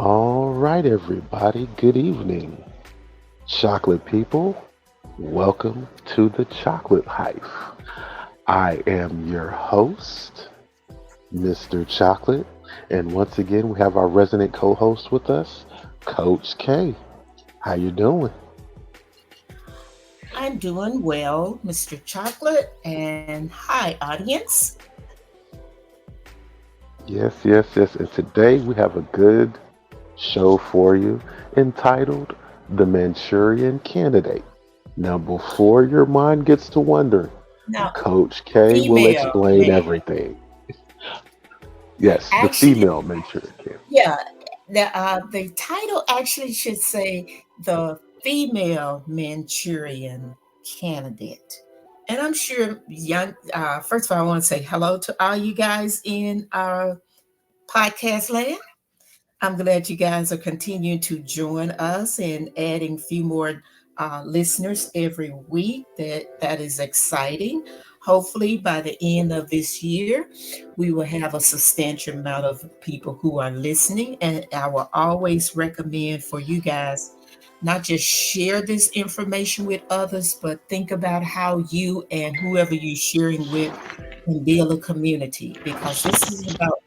All right, everybody. Good evening. Chocolate people, welcome to the Chocolate Hive. I am your host, Mr. Chocolate, and once again, we have our resident co-host with us, Coach K. How you doing? I'm doing well, Mr. Chocolate, and hi, audience. Yes, yes, yes. And today we have a good show for you entitled The Manchurian Candidate. Now, before your mind gets to wondering, Now, Coach K will female explain man. everything. Yes, the Actually, female Manchurian Candidate. yeah, the title actually should say the female Manchurian candidate. And I'm sure first of all, I want to say hello to all you guys in our podcast land. I'm glad you guys are continuing to join us and adding a few more listeners every week. That is exciting. Hopefully, by the end of this year, we will have a substantial amount of people who are listening. And I will always recommend for you guys not just share this information with others, but think about how you and whoever you're sharing with can build a community because this is about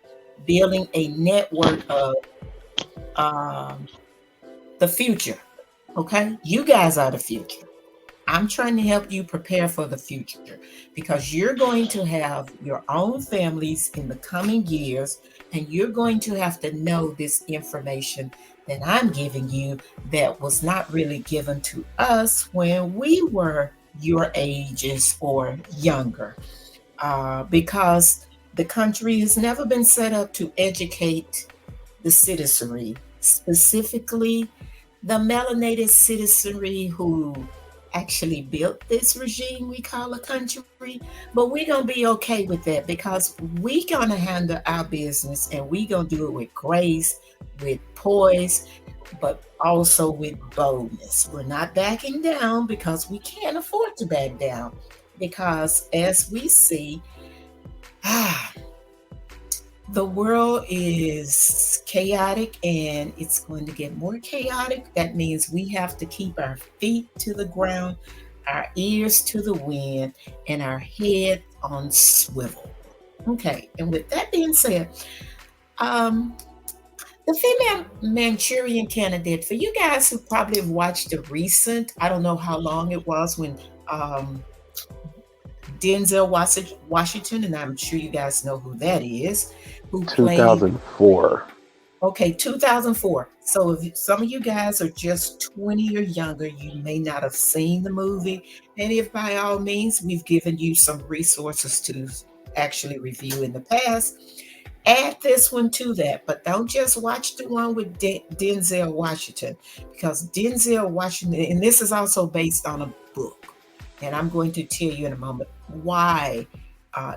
building a network of um, the future. Okay, you guys are the future. I'm trying to help you prepare for the future because you're going to have your own families in the coming years, and you're going to have to know this information that I'm giving you that was not really given to us when we were your ages or younger. Because the country has never been set up to educate the citizenry, specifically the melanated citizenry who actually built this regime we call a country. But we're gonna be okay with that because we gonna handle our business and we gonna do it with grace, with poise, but also with boldness. We're not backing down because we can't afford to back down. Because as we see, ah, the world is chaotic and it's going to get more chaotic. That means we have to keep our feet to the ground, our ears to the wind, and our head on swivel. Okay, and with that being said, um, the female Manchurian candidate, for you guys who probably have watched the recent, I don't know how long it was when um, Denzel Washington, and I'm sure you guys know who that is, who played 2004. Okay, 2004. So if some of you guys are just 20 or younger, you may not have seen the movie. And if by all means, we've given you some resources to actually review in the past, add this one to that. But don't just watch the one with Denzel Washington, because Denzel Washington, and this is also based on a book. And I'm going to tell you in a moment why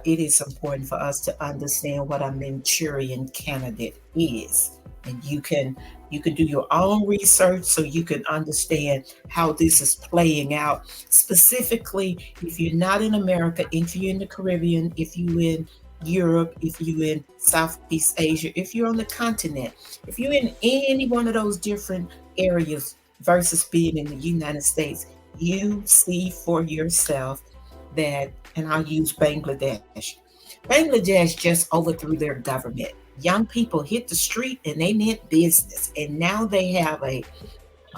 it is important for us to understand what a Manchurian candidate is, and you can do your own research so you can understand how this is playing out. Specifically, if you're not in America, if you're in the Caribbean, if you're in Europe, if you're in Southeast Asia, if you're on the continent, if you're in any one of those different areas versus being in the United States, you see for yourself that, and I'll use Bangladesh. Bangladesh just overthrew their government. Young people hit the street and they meant business. And now they have a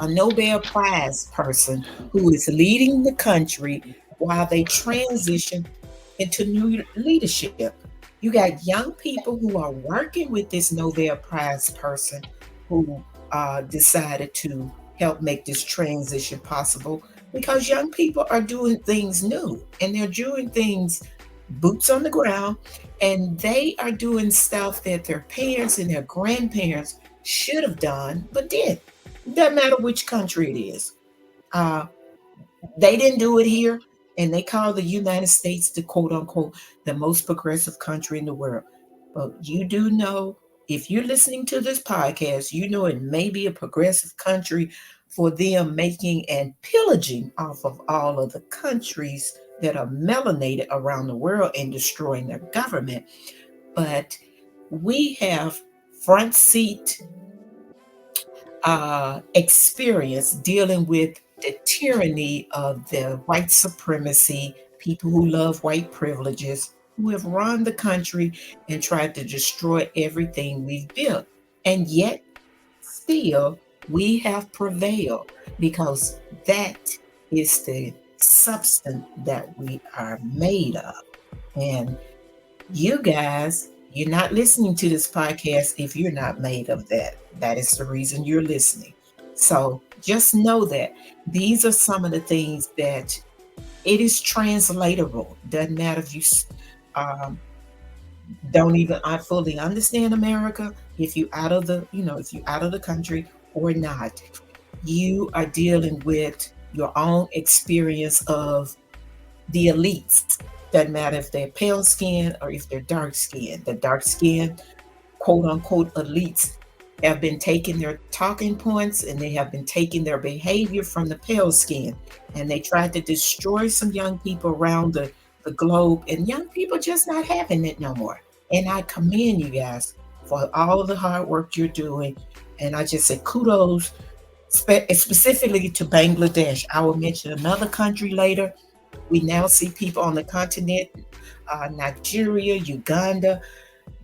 Nobel Prize person who is leading the country while they transition into new leadership. You got young people who are working with this Nobel Prize person who decided to help make this transition possible because young people are doing things new and they're doing things boots on the ground, and they are doing stuff that their parents and their grandparents should have done but did. Doesn't matter which country it is. Uh, they didn't do it here, and they call the United States the quote unquote the most progressive country in the world. But you do know, if you're listening to this podcast, you know it may be a progressive country for them making and pillaging off of all of the countries that are melanated around the world and destroying their government. But we have front seat experience dealing with the tyranny of the white supremacy, people who love white privileges, who have run the country and tried to destroy everything we've built. And yet, still, we have prevailed because that is the substance that we are made of. And you guys, you're not listening to this podcast if you're not made of that. That is the reason you're listening. So just know that these are some of the things that it is translatable. Doesn't matter if you um, don't even I fully understand America. If you out of the, if you out of the country or not, you are dealing with your own experience of the elites. Doesn't matter if they're pale skinned or if they're dark skinned. The dark skinned, quote unquote, elites have been taking their talking points and they have been taking their behavior from the pale skin. And they tried to destroy some young people around the globe, and young people just not having it no more. And I commend you guys for all of the hard work you're doing. And I just say kudos specifically to Bangladesh. I will mention another country later. We now see people on the continent, Nigeria, Uganda,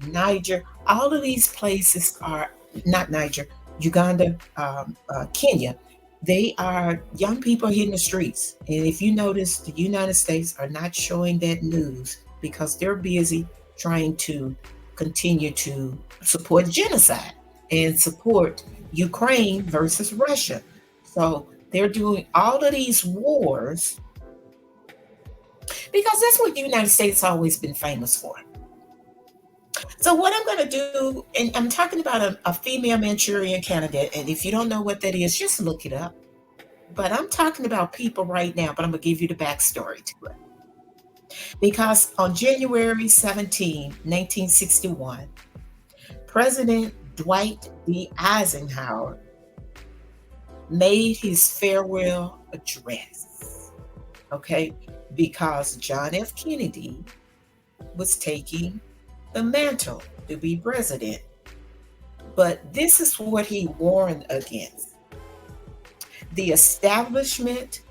Niger. All of these places are not Niger, Uganda, Kenya. They are young people hitting the streets. And if you notice, the United States are not showing that news because they're busy trying to continue to support genocide and support Ukraine versus Russia. So they're doing all of these wars because that's what the United States has always been famous for. So what I'm going to do, and I'm talking about a female Manchurian candidate, and if you don't know what that is, just look it up. But I'm talking about people right now, but I'm going to give you the backstory to it. Because on January 17, 1961, President Dwight D. Eisenhower made his farewell address, okay, because John F. Kennedy was taking the mantle to be president. But this is what he warned against: the establishment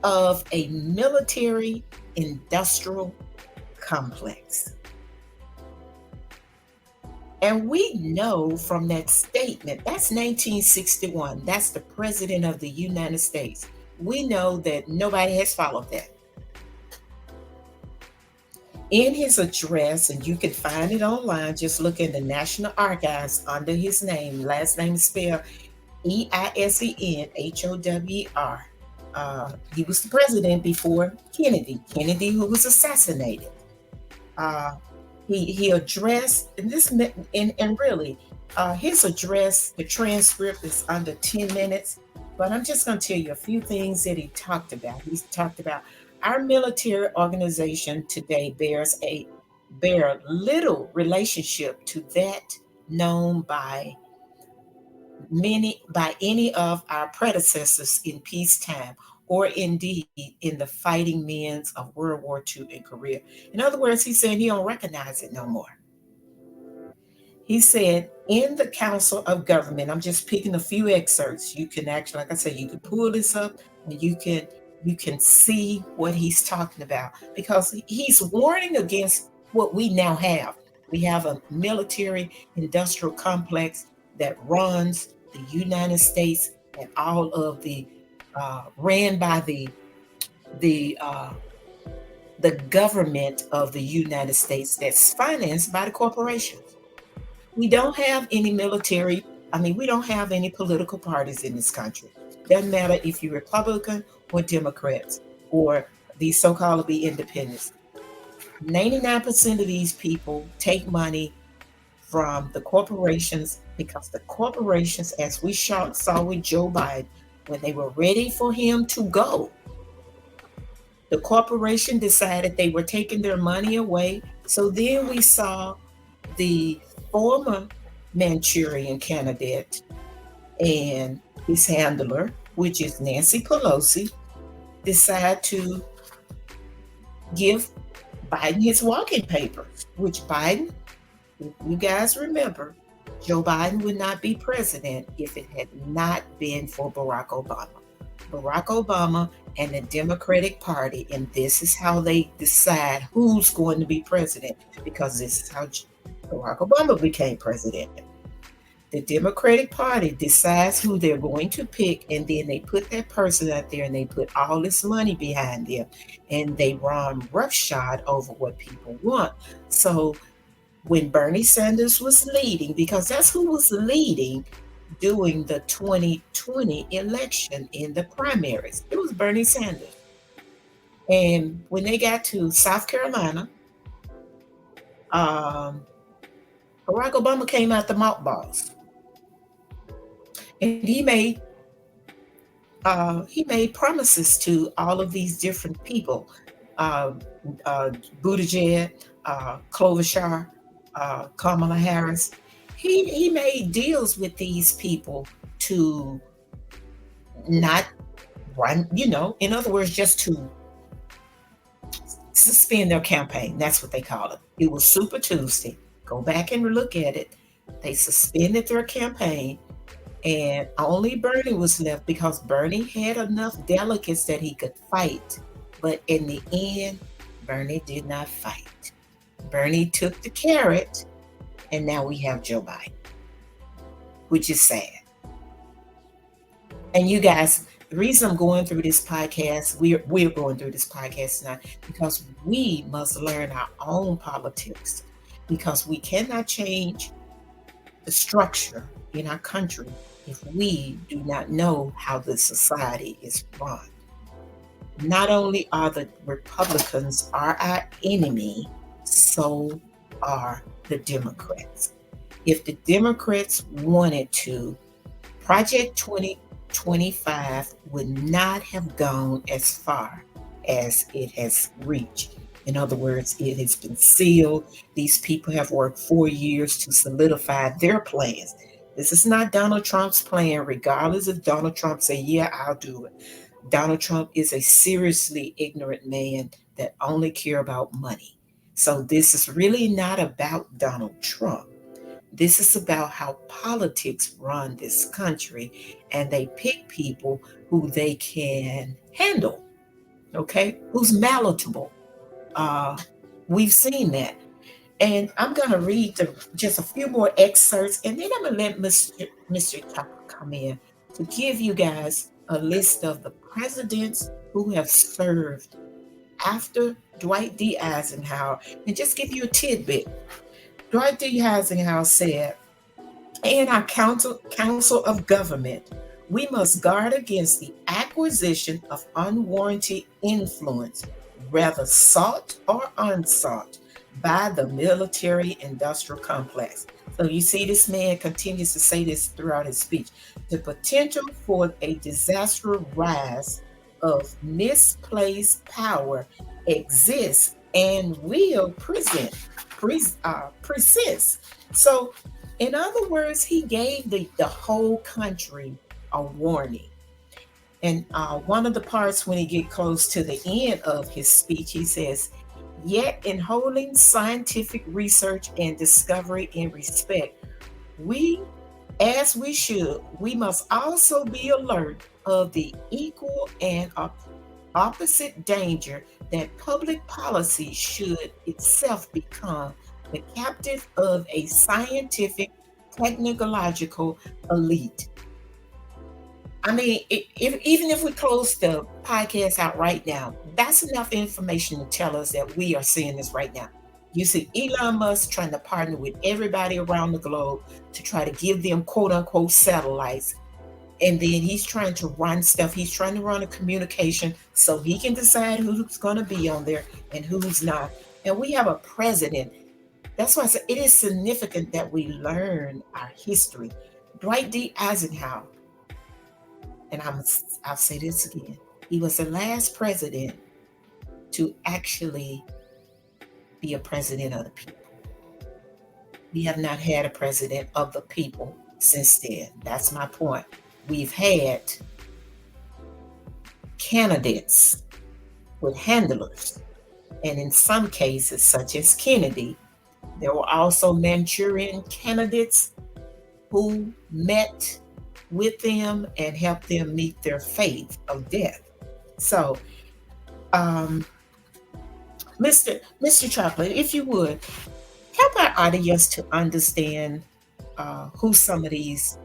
of a military industrial complex. And we know from that statement, that's 1961, that's the President of the United States. We know that nobody has followed that. In his address, and you can find it online, just look in the National Archives under his name. Last name is spelled Eisenhower. He was the president before Kennedy, who was assassinated. He addressed, and this, and really, his address, the transcript is under 10 minutes, but I'm just going to tell you a few things that he talked about. He talked about our military organization today bears little relationship to that known by any of our predecessors in peacetime, or indeed in the fighting men of World War II and Korea. In other words, he said he don't recognize it no more. He said in the Council of Government, I'm just picking a few excerpts. You can actually, like I said, you can pull this up and you can see what he's talking about, because he's warning against what we now have. We have a military industrial complex that runs the United States, and all of the ran by the government of the United States, that's financed by the corporations. We don't have any military. We don't have any political parties in this country. Doesn't matter if you're Republican or Democrats or these so-called be independents. 99% of these people take money from the corporations, because the corporations, as we saw with Joe Biden, when they were ready for him to go, the corporation decided they were taking their money away. So then we saw the former Manchurian candidate and his handler, which is Nancy Pelosi, decide to give Biden his walking papers, which Biden, if you guys remember, Joe Biden would not be president if it had not been for Barack Obama. Barack Obama and the Democratic Party, and this is how they decide who's going to be president, because this is how Barack Obama became president. The Democratic Party decides who they're going to pick, and then they put that person out there and they put all this money behind them, and they run roughshod over what people want. So when Bernie Sanders was leading, because that's who was leading during the 2020 election in the primaries, it was Bernie Sanders. And when they got to South Carolina, Barack Obama came out the mothballs, and he made promises to all of these different people, uh, Buttigieg, Klobuchar, Kamala Harris. He made deals with these people to not run, in other words, just to suspend their campaign. That's what they call it. It was Super Tuesday. Go back and look at it. They suspended their campaign, and only Bernie was left because Bernie had enough delegates that he could fight. But in the end, Bernie did not fight. Bernie took the carrot, and now we have Joe Biden, which is sad. And you guys, the reason I'm going through this podcast, we're going through this podcast tonight, because we must learn our own politics, because we cannot change the structure in our country if we do not know how the society is run. Not only are the Republicans our enemy, so are the Democrats. If the Democrats wanted to, Project 2025 would not have gone as far as it has reached. In other words, it has been sealed. These people have worked 4 years to solidify their plans. This is not Donald Trump's plan, regardless if Donald Trump say, yeah, I'll do it. Donald Trump is a seriously ignorant man that only care about money. So this is really not about Donald Trump. This is about how politics run this country, and they pick people who they can handle, okay? Who's palatable. We've seen that. And I'm going to read just a few more excerpts, and then I'm going to let Mr. Tucker come in to give you guys a list of the presidents who have served after Dwight D. Eisenhower, and just give you a tidbit. Dwight D. Eisenhower said, in our council of government, we must guard against the acquisition of unwarranted influence, whether sought or unsought, by the military-industrial complex. So you see, this man continues to say this throughout his speech. The potential for a disastrous rise of misplaced power exists and will persist. So, in other words, he gave the whole country a warning. And one of the parts when he get close to the end of his speech, he says, yet in holding scientific research and discovery in respect, we must also be alert of the equal and opposite danger that public policy should itself become the captive of a scientific, technological elite. I mean, even if we close the podcast out right now, that's enough information to tell us that we are seeing this right now. You see Elon Musk trying to partner with everybody around the globe to try to give them quote unquote satellites. And then he's trying to run stuff. He's trying to run a communication so he can decide who's going to be on there and who's not. And we have a president. That's why I said it is significant that we learn our history. Dwight D. Eisenhower, and I'll say this again, he was the last president to actually be a president of the people. We have not had a president of the people since then. That's my point. We've had candidates with handlers, and in some cases, such as Kennedy, there were also Manchurian candidates who met with them and helped them meet their fate of death. So, um, Mr. Chocolate, if you would help our audience to understand who some of these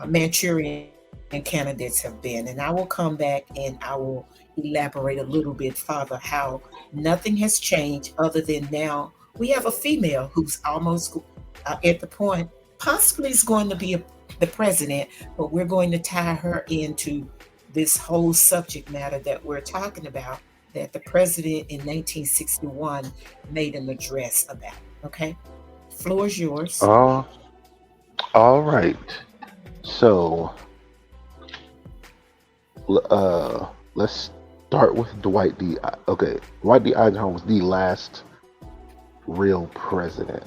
Manchurian candidates have been, and I will come back and I will elaborate a little bit further how nothing has changed other than now we have a female who's almost at the point, possibly is going to be the president, but we're going to tie her into this whole subject matter that we're talking about that the president in 1961 made an address about. Okay, floor is yours. Uh, all right. So, let's start with Dwight D. Okay, Dwight D. Eisenhower was the last real president.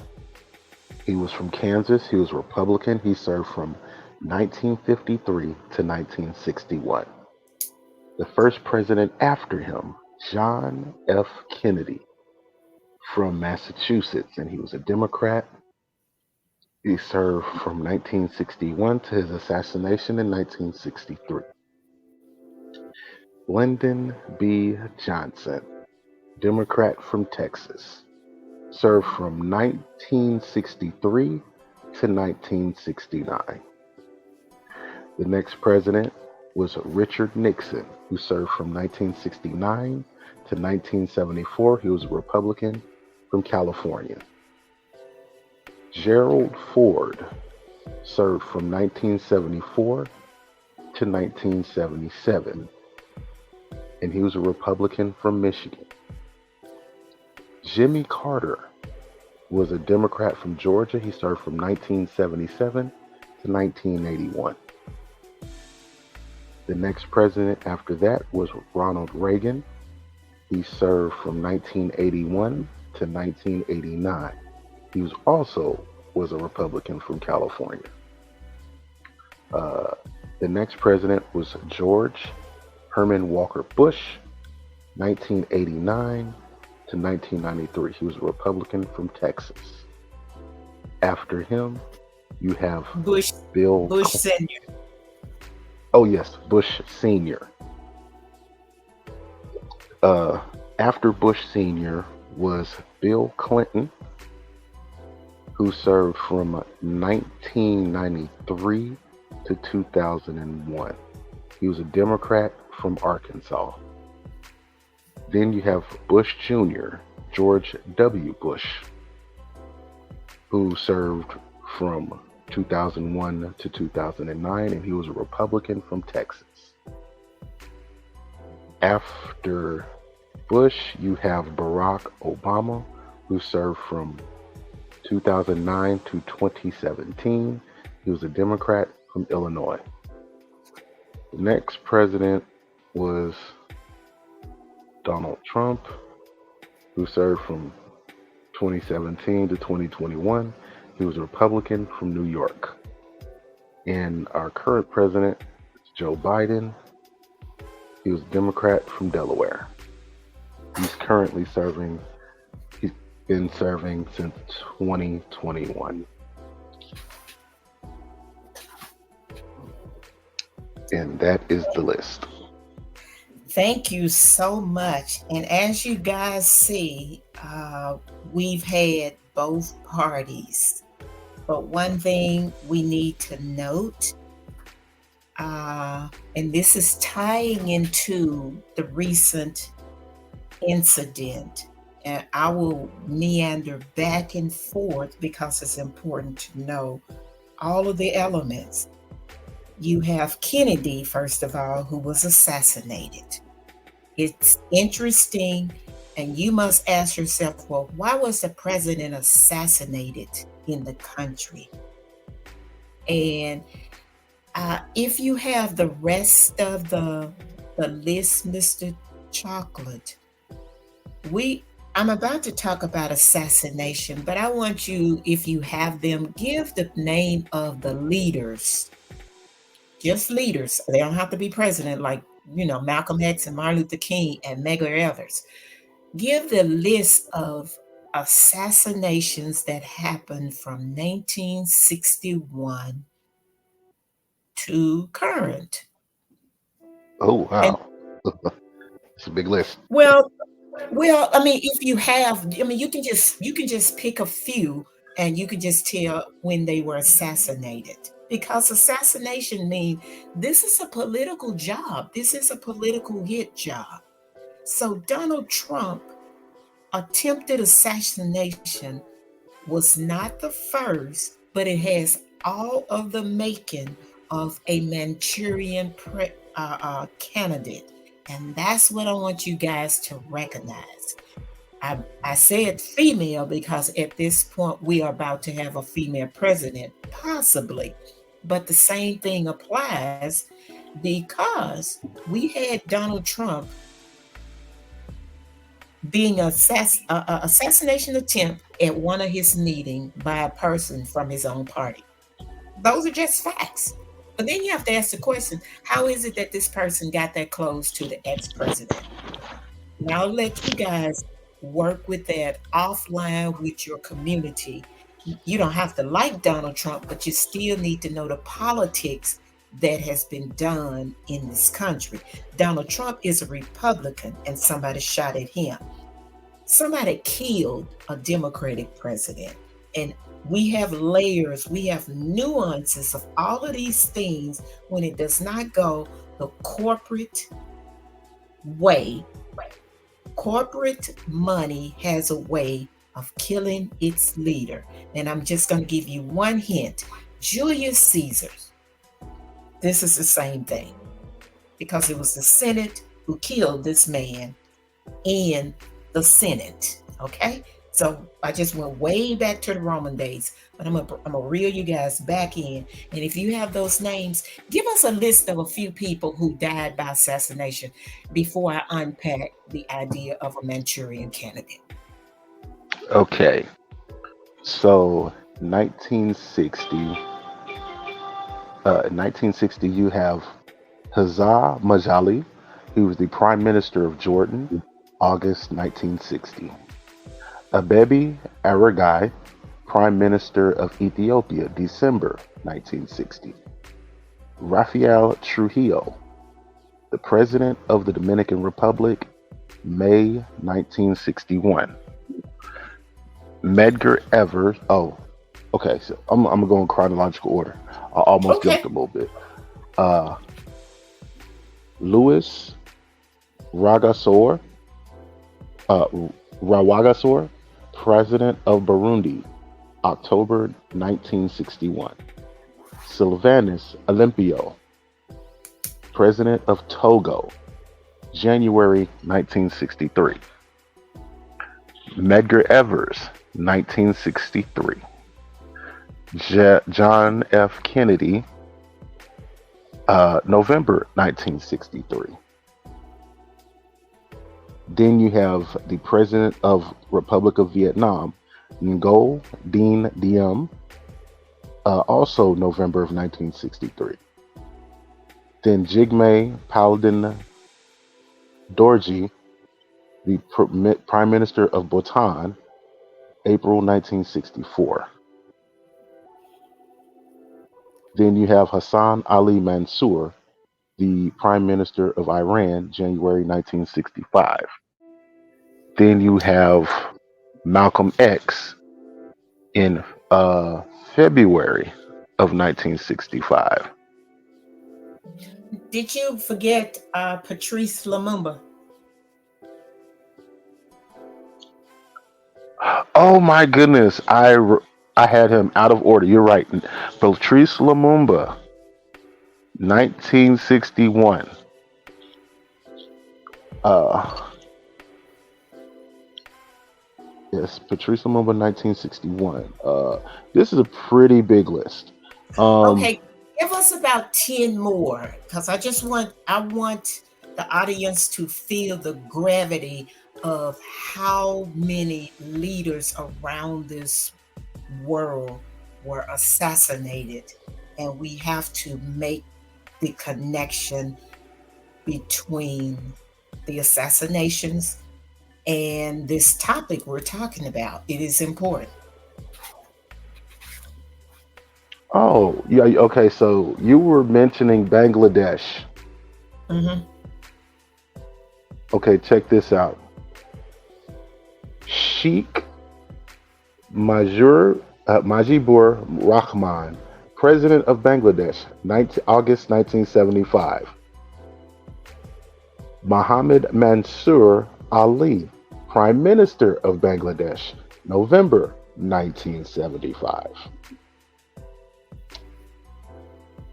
He was from Kansas. He was Republican. He served from 1953 to 1961. The first president after him, John F. Kennedy, from Massachusetts, and he was a Democrat. He served from 1961 to his assassination in 1963. Lyndon B. Johnson, Democrat from Texas, served from 1963 to 1969. The next president was Richard Nixon, who served from 1969 to 1974. He was a Republican from California. Gerald Ford served from 1974 to 1977, and he was a Republican from Michigan. Jimmy Carter was a Democrat from Georgia. He served from 1977 to 1981. The next president after that was Ronald Reagan. He served from 1981 to 1989. He was also a Republican from California. The next president was George Herman Walker Bush, 1989 to 1993. He was a Republican from Texas. After him, you have Bush Senior. Oh yes, Bush Senior. After Bush Senior was Bill Clinton, who served from 1993 to 2001. He was a Democrat from Arkansas. Then you have Bush Jr., George W. Bush, who served from 2001 to 2009, and he was a Republican from Texas. After Bush, you have Barack Obama, who served from 2009 to 2017. He was a Democrat from Illinois. The next president was Donald Trump, who served from 2017 to 2021. He was a Republican from New York. And our current president is Joe Biden. He was a Democrat from Delaware. He's currently serving. He's been serving since 2021. And that is the list. Thank you so much. And as you guys see, we've had both parties. But one thing we need to note, and this is tying into the recent incident, and I will meander back and forth because it's important to know all of the elements. You have Kennedy, first of all, who was assassinated. It's interesting, and you must ask yourself, well, why was the president assassinated in the country? And if you have the rest of the list, Mr. Chocolate, I'm about to talk about assassination, but I want you, if you have them, give the name of the leaders. Just leaders. They don't have to be president like, Malcolm X and Martin Luther King and many others. Give the list of assassinations that happened from 1961 to current. Oh, And wow. It's a big list. well, I mean, if you have, I mean, you can just pick a few, and you can just tell when they were assassinated. Because assassination means this is a political job. This is a political hit job. So Donald Trump attempted assassination was not the first, but it has all of the making of a Manchurian candidate. And that's what I want you guys to recognize. I said female because at this point we are about to have a female president, possibly. But the same thing applies because we had Donald Trump being an assassination attempt at one of his meetings by a person from his own party. Those are just facts. But then you have to ask the question, how is it that this person got that close to the ex-president? Now I'll let you guys work with that offline with your community. You don't have to like Donald Trump, but you still need to know the politics that has been done in this country. Donald Trump is a Republican and somebody shot at him. Somebody killed a Democratic president. And we have layers, we have nuances of all of these things when it does not go the corporate way. Corporate money has a way of killing its leader. And I'm just going to give you one hint. Julius Caesar, this is the same thing, because it was the Senate who killed this man in the Senate. Okay? So I just went way back to the Roman days, but I'm gonna reel you guys back in. And if you have those names, give us a list of a few people who died by assassination before I unpack the idea of a Manchurian candidate. Okay. So 1960, 1960, you have Hazza Majali. He was the Prime Minister of Jordan, August 1960. Abebe Aragai, Prime Minister of Ethiopia, December 1960. Rafael Trujillo, the President of the Dominican Republic, May 1961. Medgar Evers. Oh, okay. So I'm gonna go in chronological order. I almost Okay. jumped a little bit. Uh, Louis Ragasor, uh, Rawagasor, President of Burundi, October 1961. Sylvanus Olympio, President of Togo, January 1963. Medgar Evers, 1963. John F. Kennedy, November 1963. Then you have the President of Republic of Vietnam, Ngo Dinh Diem, also November of 1963. Then Jigme Paladin Dorji, the Prime Minister of Bhutan, April 1964. Then you have Hassan Ali Mansour, the Prime Minister of Iran, January 1965. Then you have Malcolm X in February of 1965. Did you forget Patrice Lumumba? Oh my goodness, I had him out of order. You're right. Patrice Lumumba, 1961. Uh, yes, Patrice Lumumba, 1961. This is a pretty big list. Um, Okay, give us about 10 more because I want the audience to feel the gravity of how many leaders around this world were assassinated, and we have to make the connection between the assassinations And this topic we're talking about, it is important. Oh, yeah. Okay, so you were mentioning Bangladesh. Hmm. Okay, check this out. Sheikh Majibur Rahman, President of Bangladesh, August 1975. Mohammed Mansour Ali, Prime Minister of Bangladesh, November 1975.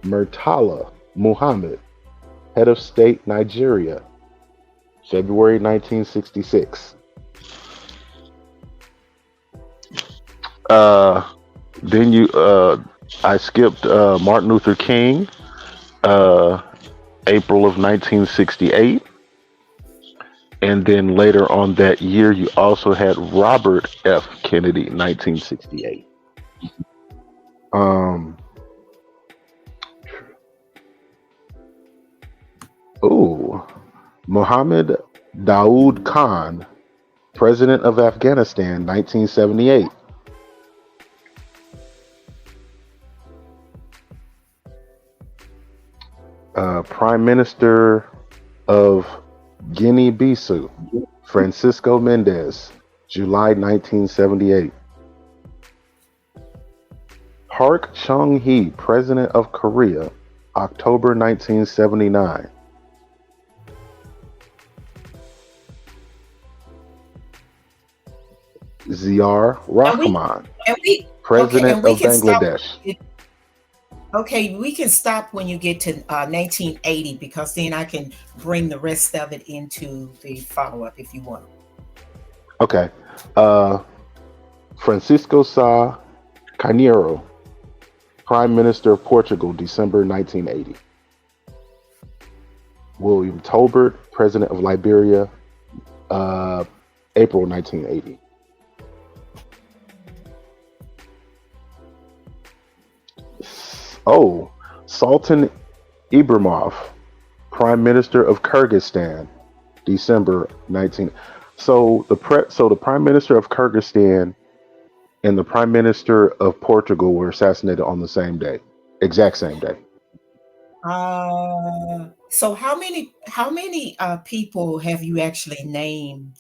Murtala Muhammad, Head of State, Nigeria, February 1966. Uh, then I skipped Martin Luther King, uh, April of 1968. And then later on that year, you also had Robert F. Kennedy, 1968. Um, ooh, Mohammed Daoud Khan, President of Afghanistan, 1978. Prime Minister of Guinea-Bissau, Francisco Mendez, July 1978. Park Chung-hee, President of Korea, October 1979. Ziaur And we Rahman, and we okay, President and we of can stop. Bangladesh. Okay, we can stop when you get to 1980 because then I can bring the rest of it into the follow up if you want. Okay. Uh, Francisco Sá Carneiro, Prime Minister of Portugal, December 1980. William Tolbert, President of Liberia, uh, April 1980. Oh, Sultan Ibrahimov, Prime Minister of Kyrgyzstan, December 19. So the Prime Minister of Kyrgyzstan and the Prime Minister of Portugal were assassinated on the same day, exact same day. So how many people have you actually named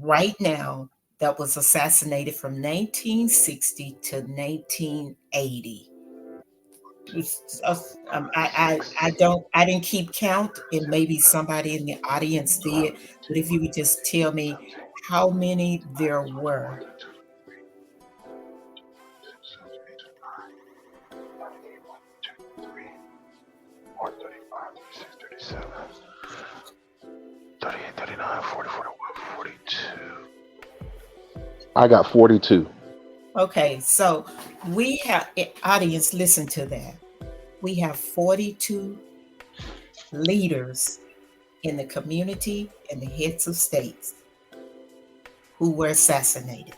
right now that was assassinated from 1960 to 1980? I didn't keep count, and maybe somebody in the audience did. But if you would just tell me how many there were. 38, 39, 40, 41, 42. I got 42. Okay, so we have audience. Listen to that. We have 42 leaders in the community and the heads of states who were assassinated.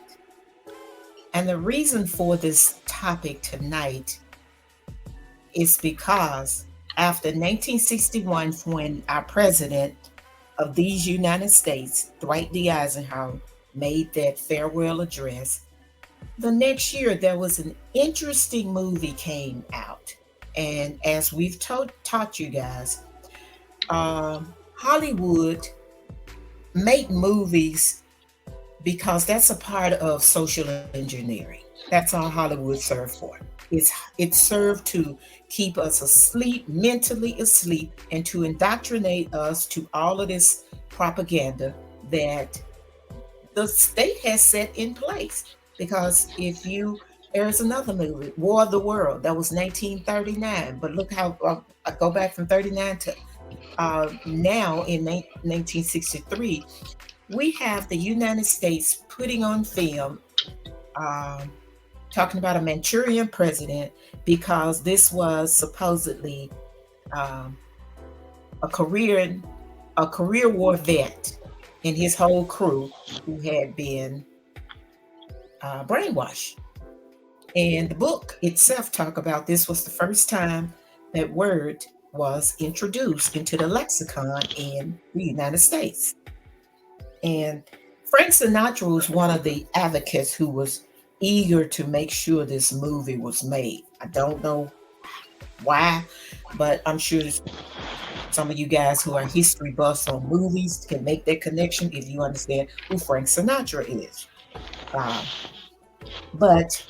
And the reason for this topic tonight is because after 1961, when our president of these United States, Dwight D. Eisenhower, made that farewell address, the next year there was an interesting movie came out. And as we've taught you guys, Hollywood make movies because that's a part of social engineering. That's all Hollywood served for. It's served to keep us asleep, mentally asleep, and to indoctrinate us to all of this propaganda that the state has set in place. Because if you there's another movie, War of the World, that was 1939. But look how I go back from 39 to now in 1963, we have the United States putting on film, um, talking about a Manchurian president because this was supposedly um, a career a career war vet and his whole crew who had been brainwashed. And the book itself talk about this was the first time that word was introduced into the lexicon in the United States. And Frank Sinatra was one of the advocates who was eager to make sure this movie was made. I don't know why, but I'm sure some of you guys who are history buffs on movies can make that connection if you understand who Frank Sinatra is. Um, but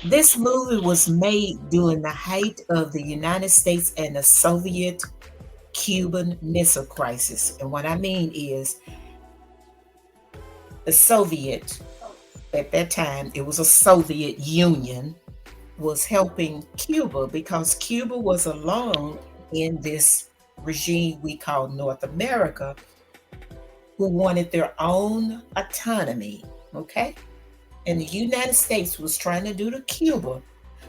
this movie was made during the height of the United States and the Soviet Cuban Missile Crisis. And what I mean is the Soviet, at that time, it was a Soviet Union, was helping Cuba because Cuba was alone in this regime we call North America, who wanted their own autonomy. Okay. And the United States was trying to do to Cuba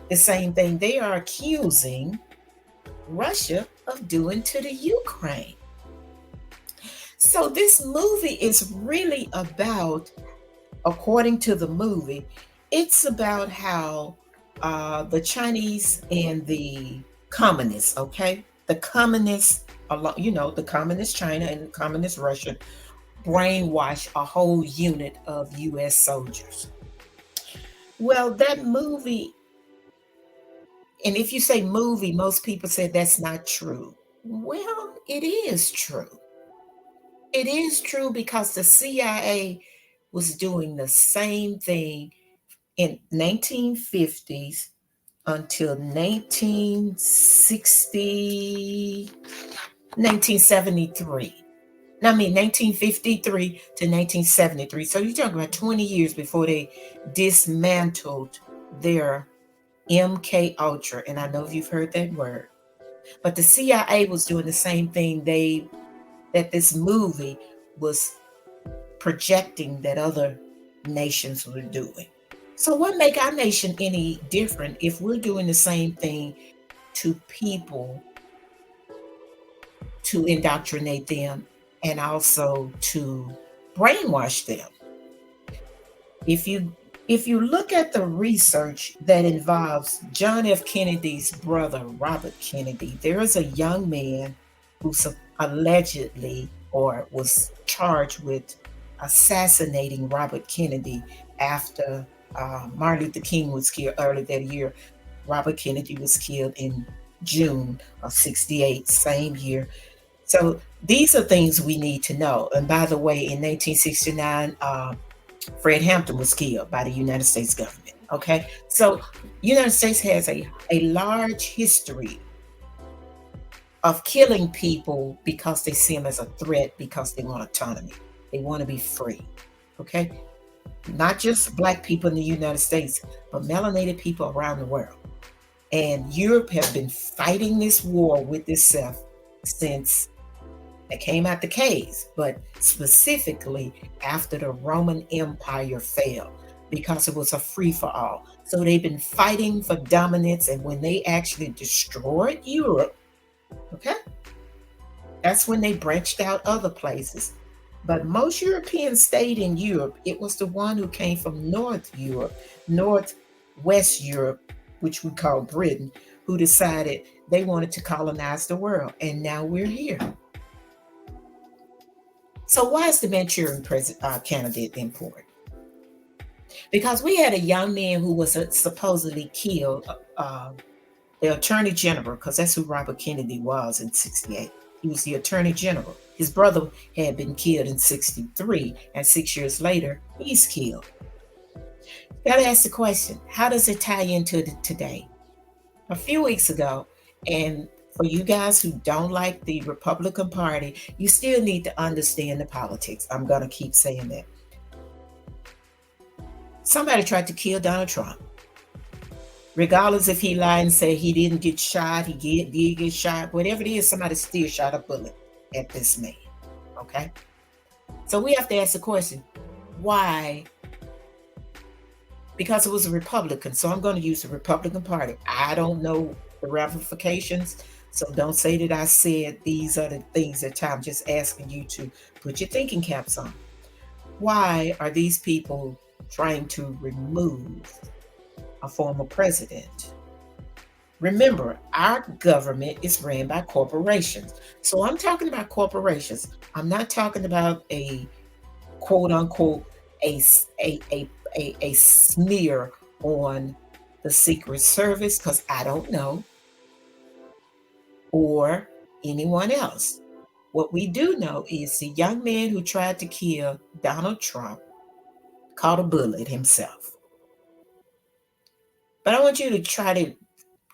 the same thing they are accusing Russia of doing to the Ukraine. So this movie is really about, according to the movie, it's about how the Chinese and the communists, okay, the communists, the communist China and the communist Russia brainwash a whole unit of U.S. soldiers. Well, that movie, and if you say movie, most people say that's not true. Well, it is true. It is true because the CIA was doing the same thing in 1950s until 1960, 1973. I mean, 1953 to 1973. So you're talking about 20 years before they dismantled their MK Ultra. And I know if you've heard that word. But the CIA was doing the same thing that this movie was projecting that other nations were doing. So what make our nation any different if we're doing the same thing to people to indoctrinate them and also to brainwash them? If you look at the research that involves John F. Kennedy's brother, Robert Kennedy, there is a young man who's allegedly or was charged with assassinating Robert Kennedy after Martin Luther King was killed earlier that year. Robert Kennedy was killed in June of 68, same year. So these are things we need to know. And by the way, in 1969, Fred Hampton was killed by the United States government. Okay, so United States has a large history of killing people because they see them as a threat, because they want autonomy. They want to be free. Okay, not just Black people in the United States, but melanated people around the world. And Europe have been fighting this war with itself since they came out the caves, but specifically after the Roman Empire fell, because it was a free-for-all. So they've been fighting for dominance, and when they actually destroyed Europe, okay, that's when they branched out other places. But most Europeans stayed in Europe. It was the one who came from North Europe, Northwest Europe, which we call Britain, who decided they wanted to colonize the world. And now we're here. So why is the Manchurian candidate important? Because we had a young man who was supposedly killed, the Attorney General, because that's who Robert Kennedy was in 68. He was the Attorney General. His brother had been killed in 63, and 6 years later, he's killed. You got to ask the question, how does it tie into today? A few weeks ago, and for you guys who don't like the Republican Party, you still need to understand the politics. I'm going to keep saying that. Somebody tried to kill Donald Trump. Regardless if he lied and said he didn't get shot, he did get shot, whatever it is, somebody still shot a bullet at this man. Okay? So we have to ask the question, why? Because it was a Republican. So I'm going to use the Republican Party. I don't know the ramifications. So don't say that I said these are the things that I'm just asking you to put your thinking caps on. Why are these people trying to remove a former president? Remember, our government is ran by corporations. So I'm talking about corporations. I'm not talking about a quote unquote a a smear on the Secret Service, because I don't know, or anyone else. What we do know is the young man who tried to kill Donald Trump caught a bullet himself. But I want you to try to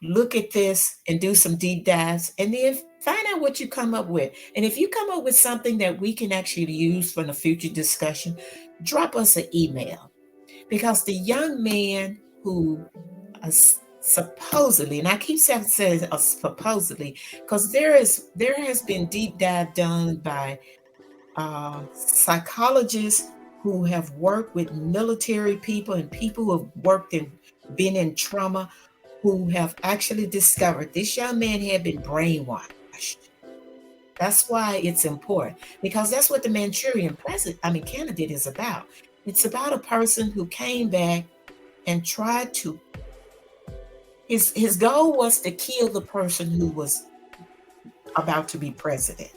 look at this and do some deep dives and then find out what you come up with. And if you come up with something that we can actually use for the future discussion, drop us an email. Because the young man who supposedly, and I keep saying supposedly, because there has been deep dive done by psychologists who have worked with military people and people who have worked and been in trauma, who have actually discovered this young man had been brainwashed. That's why it's important, because that's what the Manchurian candidate is about. It's about a person who came back and tried to. His goal was to kill the person who was about to be president.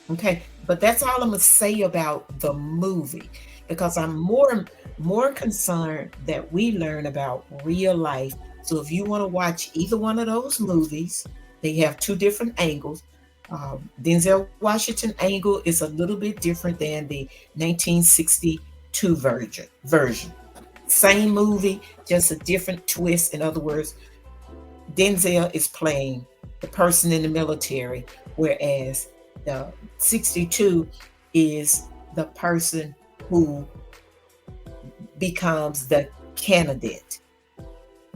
Okay, but that's all I'm gonna say about the movie, because I'm more concerned that we learn about real life. So if you want to watch either one of those movies, they have two different angles. Denzel Washington angle is a little bit different than the 1962 version. Same movie, just a different twist. In other words, Denzel is playing the person in the military, whereas the 62 is the person who becomes the candidate.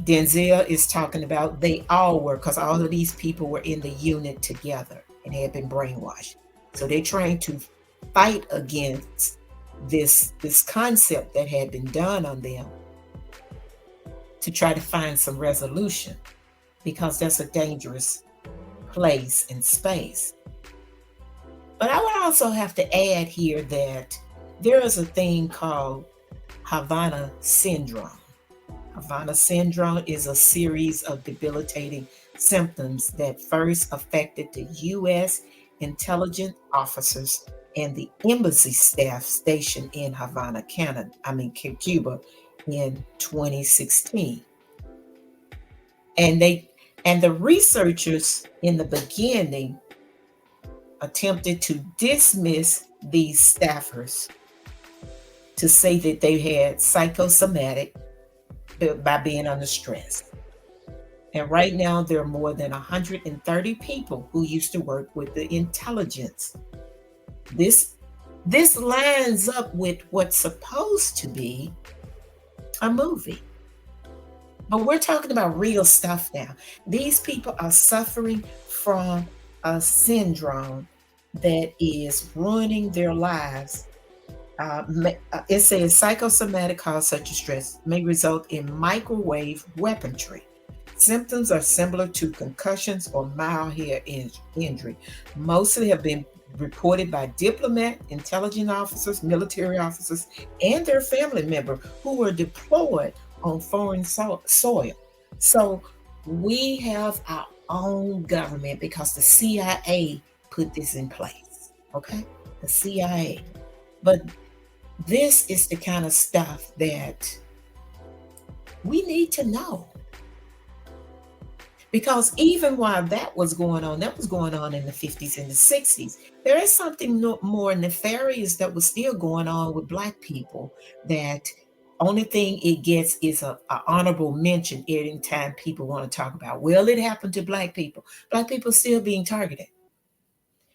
Denzel is talking about they all were, because all of these people were in the unit together and had been brainwashed. So they're trying to fight against this concept that had been done on them to try to find some resolution, because that's a dangerous place and space. But I would also have to add here that there is a thing called Havana syndrome. Havana syndrome is a series of debilitating symptoms that first affected the U.S. intelligence officers and the embassy staff stationed in Havana, Cuba, in 2016. And the researchers in the beginning attempted to dismiss these staffers to say that they had psychosomatic by being under stress. And right now there are more than 130 people who used to work with the intelligence. This lines up with what's supposed to be a movie. But we're talking about real stuff now. These people are suffering from a syndrome that is ruining their lives. It says psychosomatic cause such as stress may result in microwave weaponry. Symptoms are similar to concussions or mild head injury. Mostly have been reported by diplomat, intelligence officers, military officers, and their family member who were deployed on foreign soil. So we have our own government because the CIA put this in place. Okay, the CIA. But this is the kind of stuff that we need to know. Because even while that was going on in the 50s and the 60s, there is something more nefarious that was still going on with Black people, that only thing it gets is a honorable mention anytime people want to talk about, well, it happened to Black people. Black people still being targeted.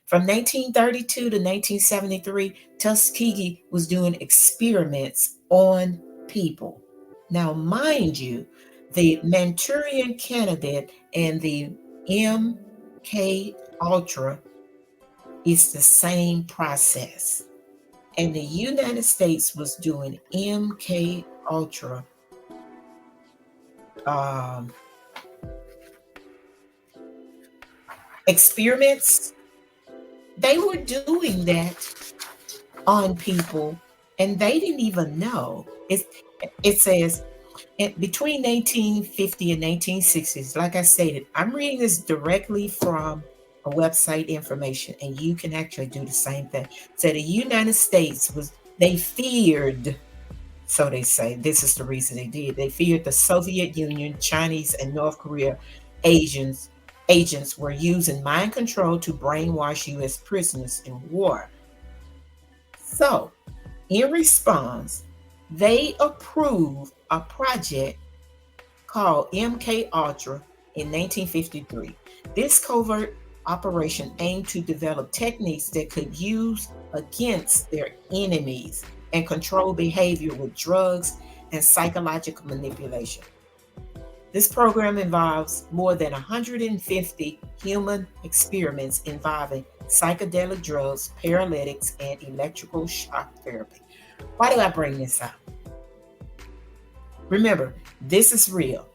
From 1932 to 1973, Tuskegee was doing experiments on people. Now, mind you, the Manchurian Candidate and the MK Ultra is the same process. And the United States was doing MK Ultra experiments. They were doing that on people and they didn't even know. It says between 1950 and 1960s, like I stated, I'm reading this directly from a website information, and you can actually do the same thing. So the United States They feared, so they say, this is the reason they did. They feared the Soviet Union, Chinese, and North Korea agents agents were using mind control to brainwash U.S. prisoners in war. So, in response, they approved a project called MK Ultra in 1953. This covert operation aimed to develop techniques that could use against their enemies and control behavior with drugs and psychological manipulation. This program involves more than 150 human experiments involving psychedelic drugs, paralytics, and electrical shock therapy. Why do I bring this up? Remember, this is real.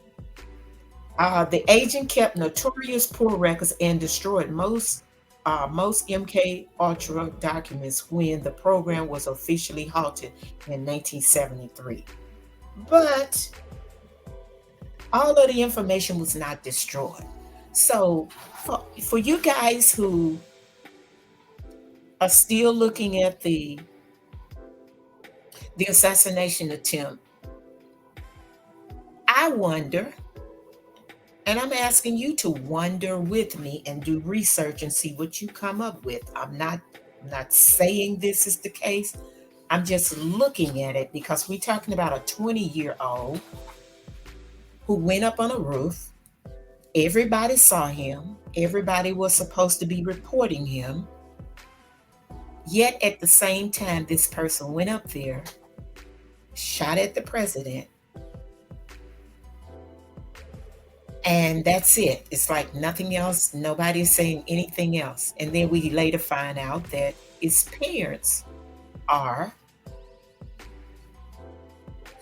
The agent kept notorious poor records and destroyed most MK Ultra documents when the program was officially halted in 1973. But all of the information was not destroyed. So, for you guys who are still looking at the assassination attempt, I wonder, and I'm asking you to wonder with me and do research and see what you come up with. I'm not saying this is the case. I'm just looking at it because we're talking about a 20-year-old who went up on a roof. Everybody saw him. Everybody was supposed to be reporting him. Yet at the same time, this person went up there, shot at the president, and that's it. It's like nothing else. Nobody's saying anything else. And then we later find out that his parents are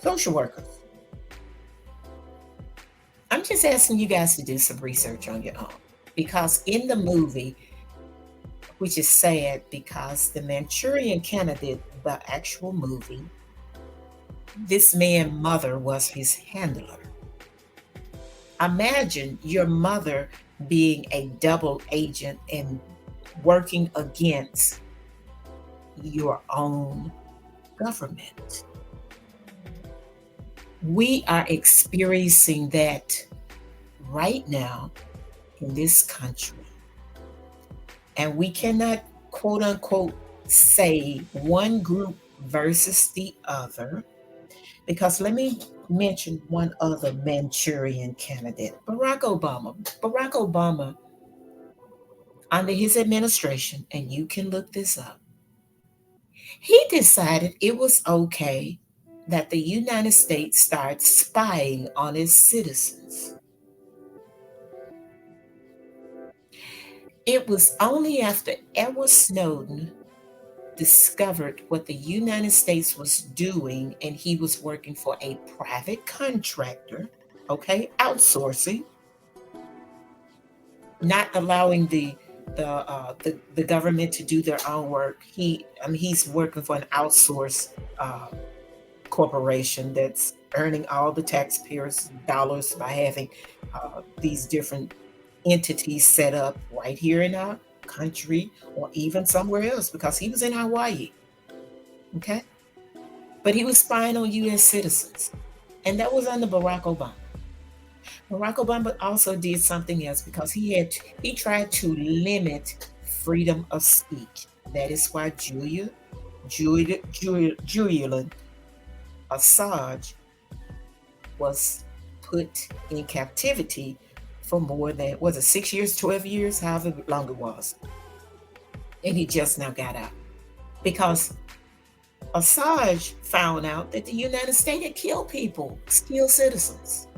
social workers. I'm just asking you guys to do some research on your own. Because in the movie, which is sad because the Manchurian Candidate, the actual movie, this man's mother was his handler. Imagine your mother being a double agent and working against your own government. We are experiencing that right now in this country. And we cannot, quote unquote, say one group versus the other, because let me mention one other Manchurian candidate, Barack Obama. Barack Obama, under his administration, and you can look this up, he decided it was okay that the United States start spying on its citizens. It was only after Edward Snowden discovered what the United States was doing, and he was working for a private contractor, okay, outsourcing, not allowing the government to do their own work. He's working for an outsourced corporation that's earning all the taxpayers' dollars by having these different entities set up right here in our country or even somewhere else, because he was in Hawaii. Okay. But he was spying on US citizens. And that was under Barack Obama. Barack Obama also did something else because he tried to limit freedom of speech. That is why Julian Assange was put in captivity for more than, was it 6 years, 12 years, however long it was. And he just now got out. Because Assange found out that the United States had killed people, killed citizens.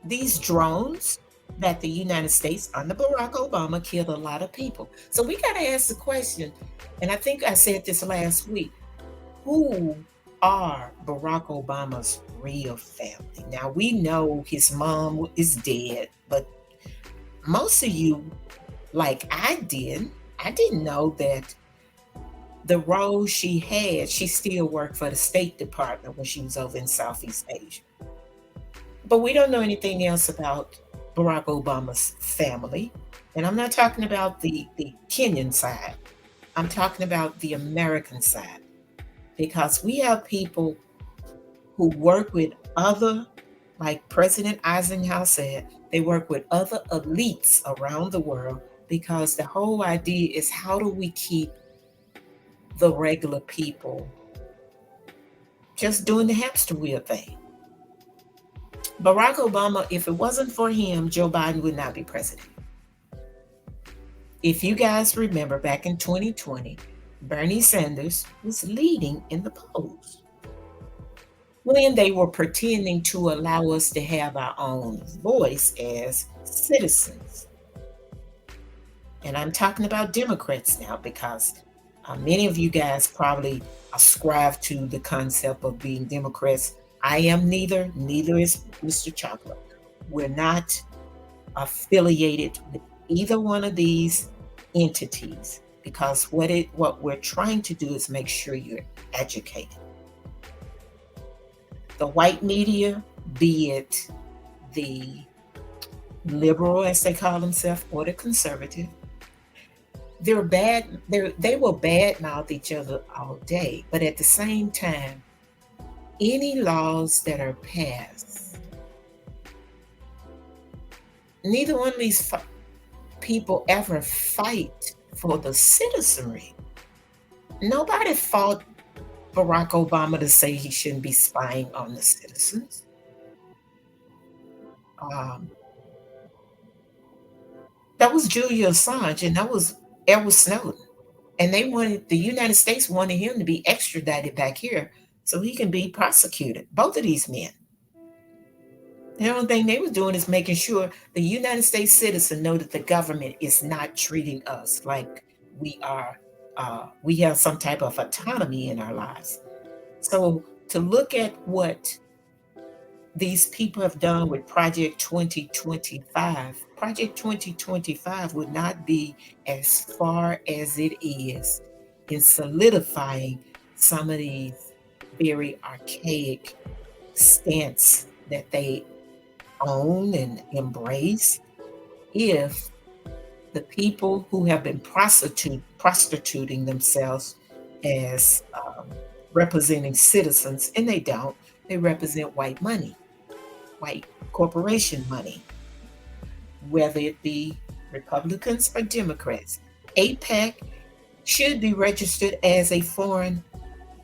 These drones that the United States under Barack Obama killed a lot of people. So we got to ask the question, and I think I said this last week, who are Barack Obama's real family? Now we know his mom is dead, but most of you, like I didn't know that the role she had, she still worked for the State Department when she was over in Southeast Asia. But we don't know anything else about Barack Obama's family. And I'm not talking about the Kenyan side. I'm talking about the American side because we have people who work with other, like President Eisenhower said, they work with other elites around the world because the whole idea is how do we keep the regular people just doing the hamster wheel thing. Barack Obama, if it wasn't for him, Joe Biden would not be president. If you guys remember back in 2020, Bernie Sanders was leading in the polls when they were pretending to allow us to have our own voice as citizens. And I'm talking about Democrats now because many of you guys probably ascribe to the concept of being Democrats. I am neither is Mr. Chocolate. We're not affiliated with either one of these entities because what we're trying to do is make sure you're educated. The white media, be it the liberal as they call themselves or the conservative, they will badmouth each other all day, but at the same time, any laws that are passed, neither one of these people ever fight for the citizenry. Nobody fought Barack Obama to say he shouldn't be spying on the citizens. That was Julian Assange and that was Edward Snowden. And the United States wanted him to be extradited back here so he can be prosecuted. Both of these men. The only thing they were doing is making sure the United States citizen know that the government is not treating us like we have some type of autonomy in our lives. So to look at what these people have done with Project 2025, Project 2025 would not be as far as it is in solidifying some of these very archaic stance that they own and embrace if the people who have been prostituting themselves as representing citizens, and they don't, they represent white money, white corporation money, whether it be Republicans or Democrats. AIPAC should be registered as a foreign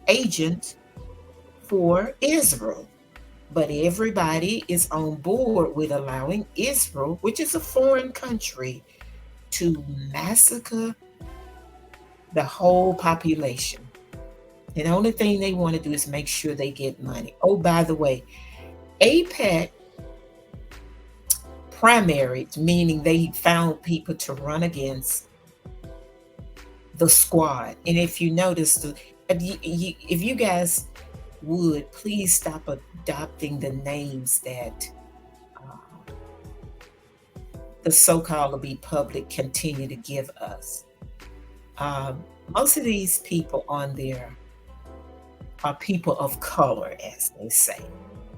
agent for Israel. But everybody is on board with allowing Israel, which is a foreign country, to massacre the whole population. And the only thing they want to do is make sure they get money. Oh, by the way, AIPAC primaried, meaning they found people to run against the squad. And if you notice, if you guys would please stop adopting the names that the so-called be public continue to give us. Most of these people on there are people of color, as they say.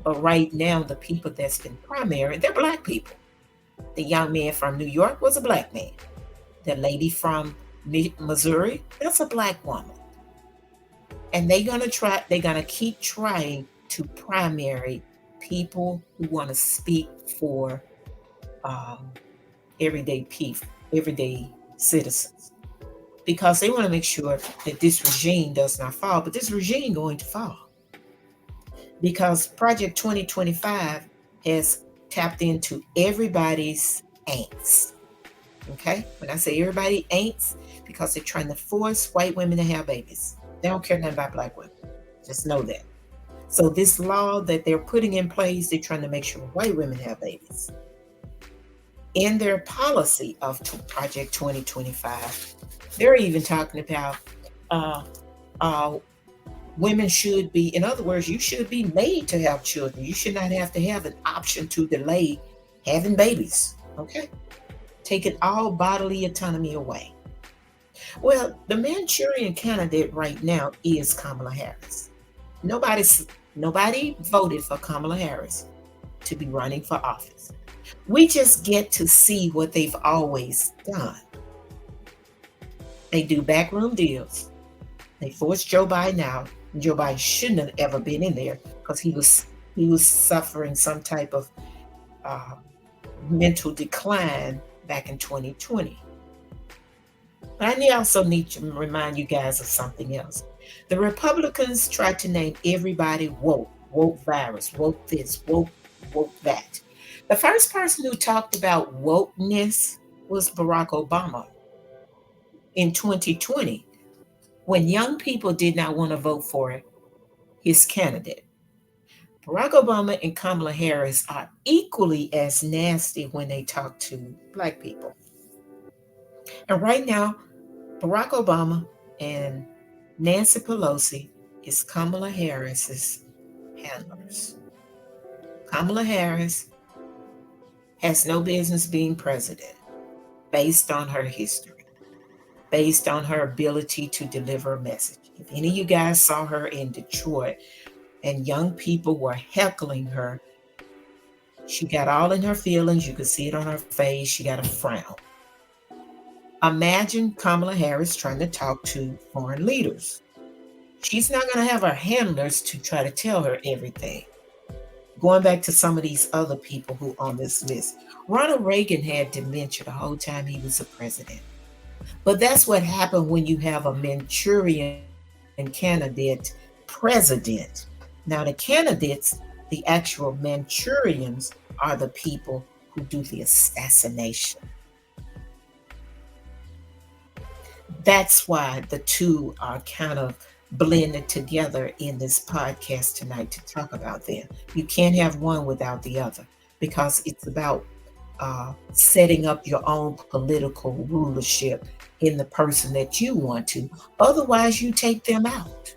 But right now, the people that's been primary, they're black people. The young man from New York was a black man. The lady from Missouri, that's a black woman. And they're gonna keep trying to primary people who want to speak for everyday people, everyday citizens, because they want to make sure that this regime does not fall. But this regime going to fall because Project 2025 has tapped into everybody's angst. Okay, when I say everybody angst, because they're trying to force white women to have babies. They don't care nothing about black women. Just know that. So this law that they're putting in place, they're trying to make sure white women have babies. In their policy of Project 2025, they're even talking about women should be, in other words, you should be made to have children. You should not have to have an option to delay having babies. Okay? Taking all bodily autonomy away. Well, the Manchurian Candidate right now is Kamala Harris. Nobody voted for Kamala Harris to be running for office. We just get to see what they've always done. They do backroom deals. They forced Joe Biden out. Joe Biden shouldn't have ever been in there because he was suffering some type of uh, mental decline back in 2020. But I also need to remind you guys of something else. The Republicans tried to name everybody woke, woke virus, woke this, woke that. The first person who talked about wokeness was Barack Obama in 2020 when young people did not want to vote for his candidate. Barack Obama and Kamala Harris are equally as nasty when they talk to black people. And right now, Barack Obama and Nancy Pelosi is Kamala Harris's handlers. Kamala Harris has no business being president based on her history, based on her ability to deliver a message. If any of you guys saw her in Detroit and young people were heckling her, she got all in her feelings. You could see it on her face. She got a frown. Imagine Kamala Harris trying to talk to foreign leaders. She's not going to have her handlers to try to tell her everything. Going back to some of these other people who on this list. Ronald Reagan had dementia the whole time he was a president. But that's what happened when you have a Manchurian candidate president. Now the candidates, the actual Manchurians, are the people who do the assassination. That's why the two are kind of blended together in this podcast tonight to talk about them. You can't have one without the other because it's about setting up your own political rulership in the person that you want to. Otherwise, you take them out.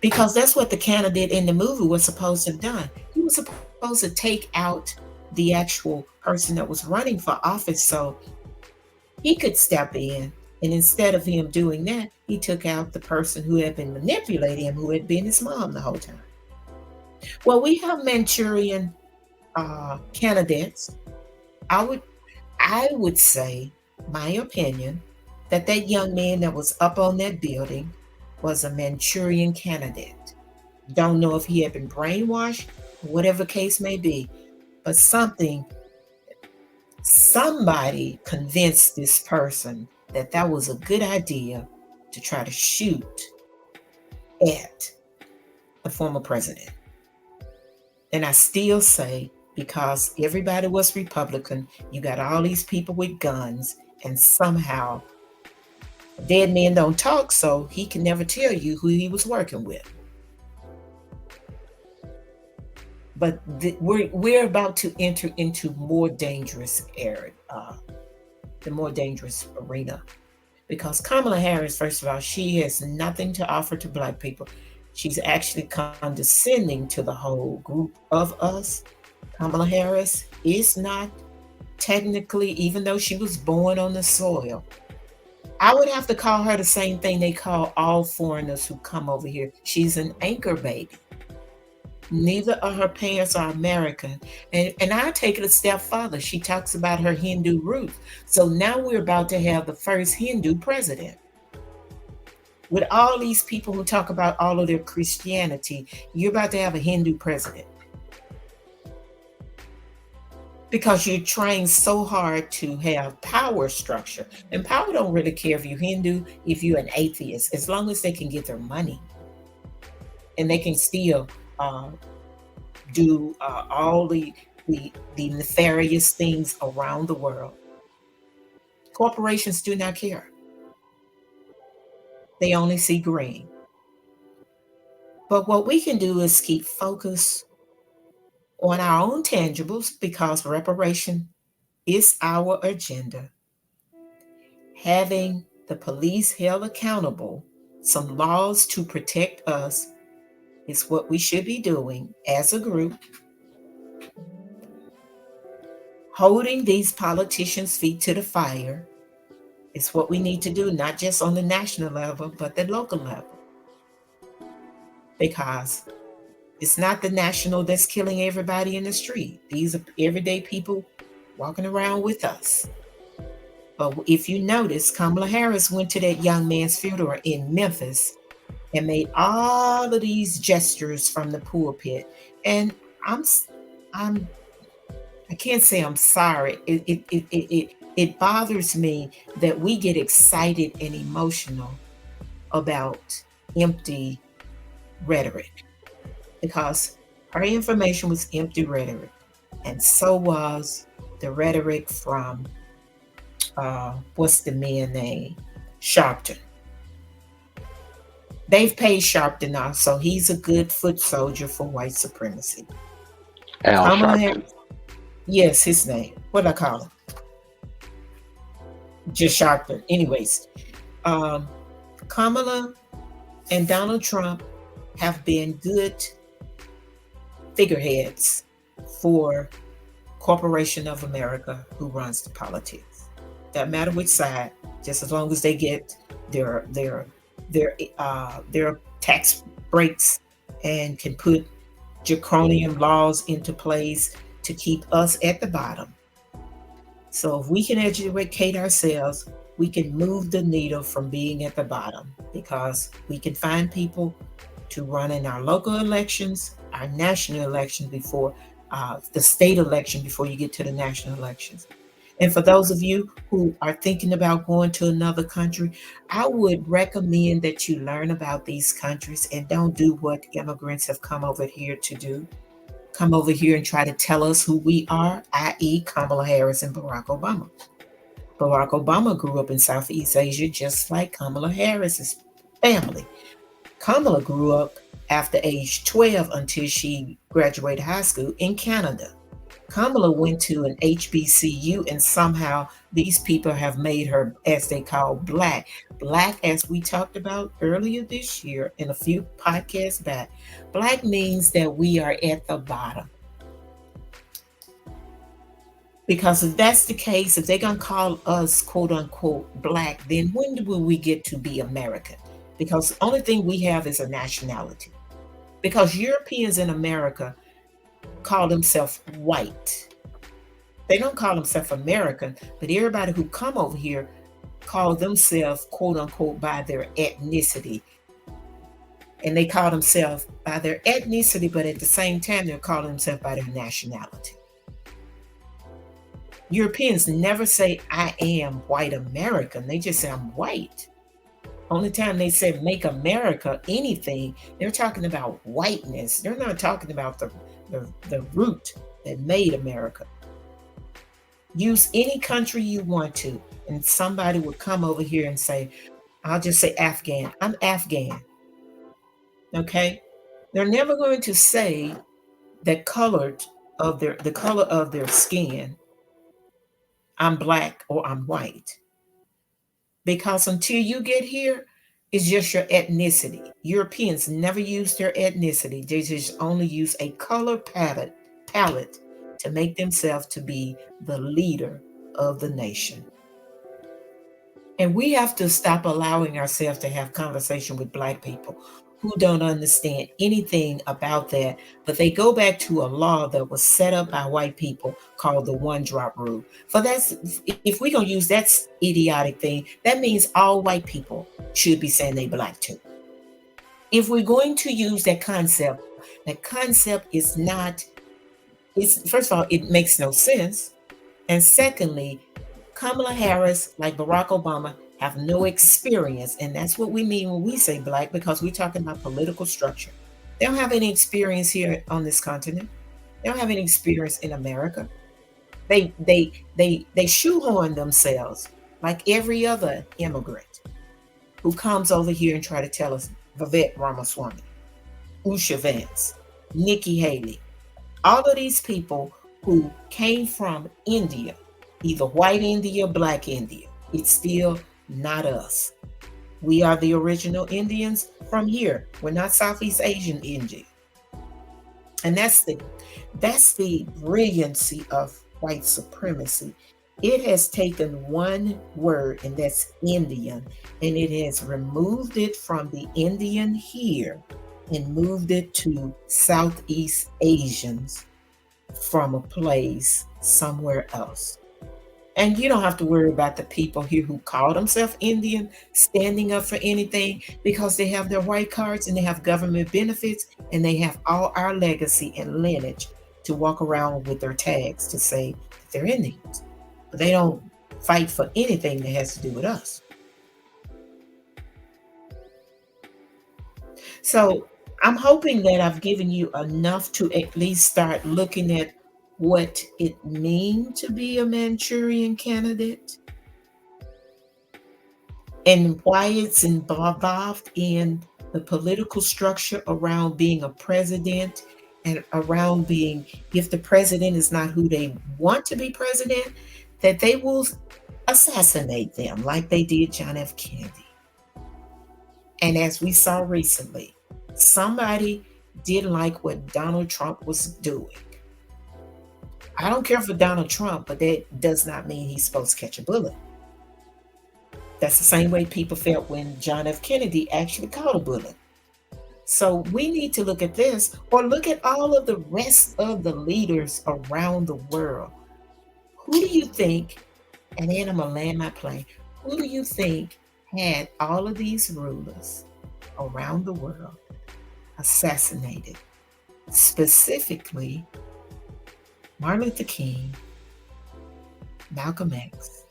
Because that's what the candidate in the movie was supposed to have done. He was supposed to take out the actual person that was running for office so he could step in. And instead of him doing that, he took out the person who had been manipulating him, who had been his mom the whole time. Well, we have Manchurian candidates. I would say, my opinion, that young man that was up on that building was a Manchurian candidate. Don't know if he had been brainwashed, whatever case may be, but somebody convinced this person that was a good idea to try to shoot at the former president. And I still say, because everybody was Republican, you got all these people with guns, and somehow dead men don't talk, so he can never tell you who he was working with. But we're about to enter into more dangerous area, the more dangerous arena. Because Kamala Harris, first of all, she has nothing to offer to black people. She's actually condescending to the whole group of us. Kamala Harris is not technically, even though she was born on the soil, I would have to call her the same thing they call all foreigners who come over here. She's an anchor baby. Neither of her parents are American. And I take it a step further. She talks about her Hindu roots. So now we're about to have the first Hindu president. With all these people who talk about all of their Christianity, you're about to have a Hindu president. Because you're trying so hard to have power structure. And power don't really care if you're Hindu, if you're an atheist, as long as they can get their money. And they can still do all the nefarious things around the world. Corporations do not care. They only see green. But what we can do is keep focus on our own tangibles, because reparation is our agenda. Having the police held accountable, some laws to protect us is what we should be doing as a group. Holding these politicians' feet to the fire is what we need to do, not just on the national level, but the local level. Because it's not the national that's killing everybody in the street. These are everyday people walking around with us. But if you notice, Kamala Harris went to that young man's funeral in Memphis and made all of these gestures from the pulpit. And I'm, I'm, I can't say I'm sorry. It bothers me that we get excited and emotional about empty rhetoric, because her information was empty rhetoric, and so was the rhetoric from what's the man name, Sharpton. They've paid Sharpton off, so he's a good foot soldier for white supremacy. Al Kamala Sharpton. Harris, yes, his name. What I call him? Just Sharpton. Anyways, um, Kamala and Donald Trump have been good figureheads for Corporation of America, who runs the politics. Doesn't matter which side, just as long as they get their their their tax breaks and can put draconian laws into place to keep us at the bottom. So if we can educate ourselves, we can move the needle from being at the bottom, because we can find people to run in our local elections, our national elections before the state election, before you get to the national elections. And for those of you who are thinking about going to another country, I would recommend that you learn about these countries and don't do what immigrants have come over here to do. Come over here and try to tell us who we are, i.e., Kamala Harris and Barack Obama. Barack Obama grew up in Southeast Asia just like Kamala Harris's family. Kamala grew up after age 12 until she graduated high school in Canada. Kamala went to an HBCU, and somehow these people have made her, as they call, black. Black, as we talked about earlier this year in a few podcasts back, black means that we are at the bottom. Because if that's the case, if they're going to call us quote unquote black, then when will we get to be American? Because the only thing we have is a nationality. Because Europeans in America call themselves white. They don't call themselves American, but everybody who come over here call themselves quote unquote by their ethnicity. And they call themselves by their ethnicity, but at the same time, they're calling themselves by their nationality. Europeans never say, I am white American. They just say, I'm white. Only time they say make America anything, they're talking about whiteness. They're not talking about the root that made America. Use any country you want to, and somebody would come over here and say, I'll just say Afghan. I'm Afghan. Okay? They're never going to say that the color of their skin, I'm black or I'm white. Because until you get here, it's just your ethnicity. Europeans never use their ethnicity. They just only use a color palette to make themselves to be the leader of the nation. And we have to stop allowing ourselves to have conversation with black people who don't understand anything about that, but they go back to a law that was set up by white people called the one drop rule. For that's, if we're gonna use that idiotic thing, that means all white people should be saying they black too. If we're going to use that concept is not, it's, first of all, it makes no sense. And secondly, Kamala Harris, like Barack Obama, have no experience. And that's what we mean when we say black, because we're talking about political structure. They don't have any experience here on this continent. They don't have any experience in America. They shoehorn themselves like every other immigrant who comes over here and try to tell us Vivek Ramaswamy, Usha Vance, Nikki Haley, all of these people who came from India, either white India or black India. It's still not us. We are the original Indians from here. We're not Southeast Asian Indian. And that's the brilliancy of white supremacy. It has taken one word, and that's Indian, and it has removed it from the Indian here and moved it to Southeast Asians from a place somewhere else. And you don't have to worry about the people here who call themselves Indian standing up for anything because they have their white cards and they have government benefits and they have all our legacy and lineage to walk around with their tags to say that they're Indians. But they don't fight for anything that has to do with us. So I'm hoping that I've given you enough to at least start looking at what it means to be a Manchurian candidate and why it's involved in the political structure around being a president and around being, if the president is not who they want to be president, that they will assassinate them like they did John F. Kennedy. And as we saw recently, somebody didn't like what Donald Trump was doing. I don't care for Donald Trump, but that does not mean he's supposed to catch a bullet. That's the same way people felt when John F. Kennedy actually caught a bullet. So we need to look at this or look at all of the rest of the leaders around the world. Who do you think, and then I'm going to land my plane, who do you think had all of these rulers around the world assassinated? Specifically, Martin Luther King, Malcolm X,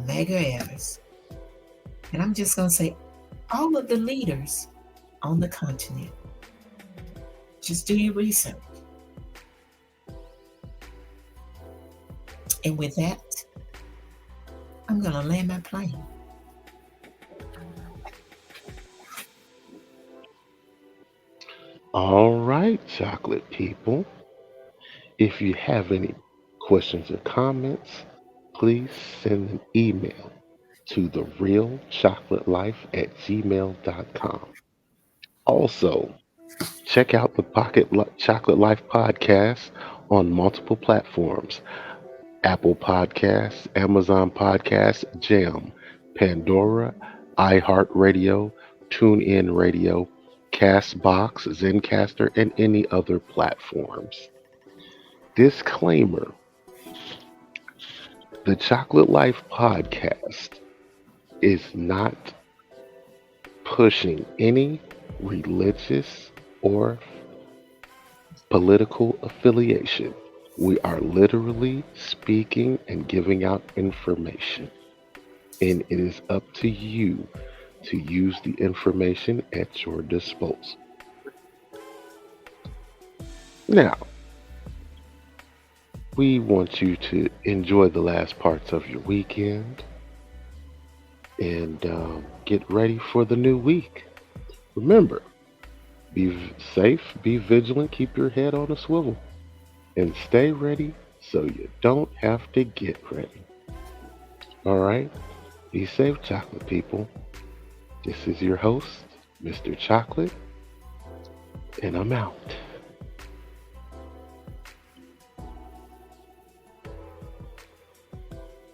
Medgar Evers, and I'm just going to say all of the leaders on the continent. Just do your research. And with that, I'm going to land my plane. All right, chocolate people. If you have any questions or comments, please send an email to therealchocolatelife@gmail.com. Also, check out the Chocolate Life podcast on multiple platforms: Apple Podcasts, Amazon Podcasts, Jam, Pandora, iHeartRadio, TuneIn Radio, Castbox, Zencaster, and any other platforms. Disclaimer: the Chocolate Life podcast is not pushing any religious or political affiliation. We are literally speaking and giving out information, and it is up to you to use the information at your disposal. Now, we want you to enjoy the last parts of your weekend and get ready for the new week. Remember, be safe, be vigilant, keep your head on a swivel, and stay ready so you don't have to get ready. All right? Be safe, chocolate people. This is your host, Mr. Chocolate, and I'm out.